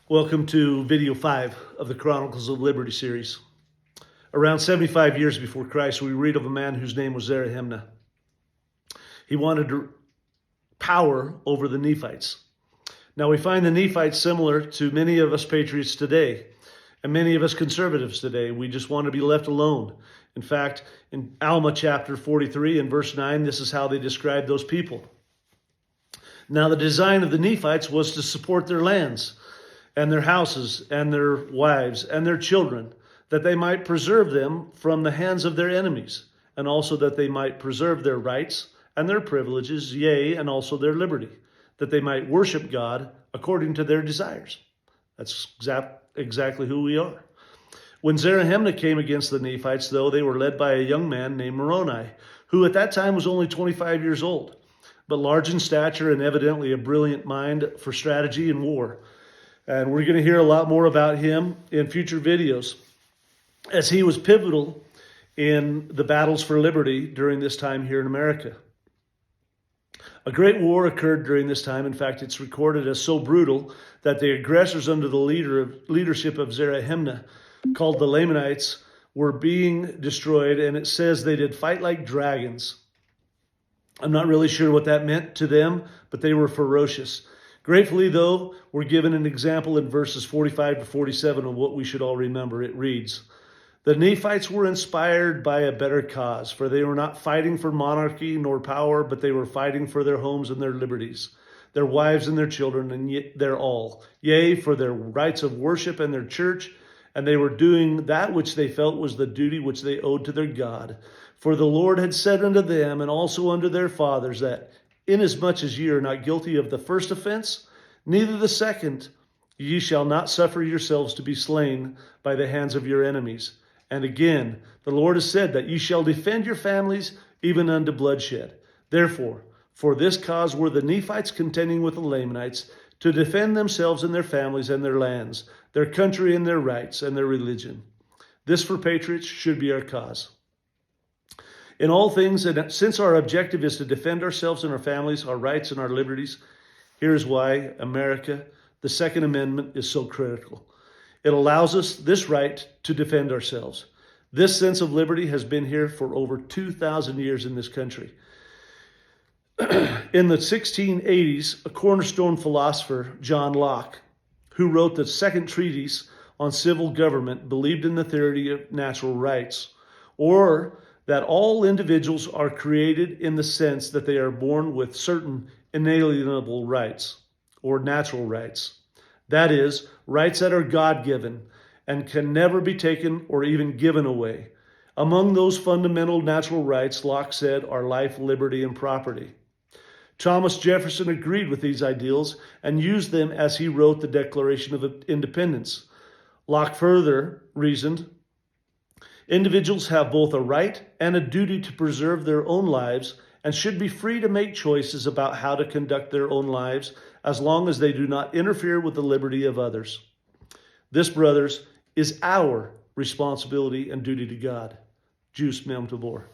Welcome to video 5 of the Chronicles of Liberty series. Around 75 years before Christ, we read of a man whose name was Zarahemna. He wanted power over the Nephites. Now we find the Nephites similar to many of us patriots today and many of us conservatives today. We just want to be left alone. In fact, in Alma chapter 43 and verse 9, this is how they describe those people. Now the design of the Nephites was to support their lands and their houses and their wives and their children, that they might preserve them from the hands of their enemies, and also that they might preserve their rights and their privileges, yea, and also their liberty, that they might worship God according to their desires. That's exactly who we are. When Zarahemna came against the Nephites, though, they were led by a young man named Moroni, who at that time was only 25 years old, but large in stature and evidently a brilliant mind for strategy and war. And we're going to hear a lot more about him in future videos, as he was pivotal in the battles for liberty during this time here in America. A great war occurred during this time. In fact, it's recorded as so brutal that the aggressors under the leadership of Zarahemna, called the Lamanites, were being destroyed, and it says they did fight like dragons. I'm not really sure what that meant to them, but they were ferocious. Gratefully, though, we're given an example in verses 45 to 47 of what we should all remember. It reads, "The Nephites were inspired by a better cause, for they were not fighting for monarchy nor power, but they were fighting for their homes and their liberties, their wives and their children, and their all, yea, for their rights of worship and their church, and they were doing that which they felt was the duty which they owed to their God. For the Lord had said unto them, and also unto their fathers, that inasmuch as ye are not guilty of the first offense, neither the second, ye shall not suffer yourselves to be slain by the hands of your enemies. And again, the Lord has said that ye shall defend your families even unto bloodshed. Therefore, for this cause were the Nephites contending with the Lamanites, to defend themselves and their families and their lands, their country and their rights and their religion. This for patriots should be our cause. In all things, and since our objective is to defend ourselves and our families, our rights and our liberties, here's why America, the Second Amendment, is so critical. It allows us this right to defend ourselves. This sense of liberty has been here for over 2,000 years in this country. In the 1680s, a cornerstone philosopher, John Locke, who wrote the second treatise on civil government, believed in the theory of natural rights, or that all individuals are created in the sense that they are born with certain inalienable rights, or natural rights. That is, rights that are God-given and can never be taken or even given away. Among those fundamental natural rights, Locke said, are life, liberty, and property. Thomas Jefferson agreed with these ideals and used them as he wrote the Declaration of Independence. Locke further reasoned, individuals have both a right and a duty to preserve their own lives and should be free to make choices about how to conduct their own lives as long as they do not interfere with the liberty of others. This, brothers, is our responsibility and duty to God. Jus mem tabor.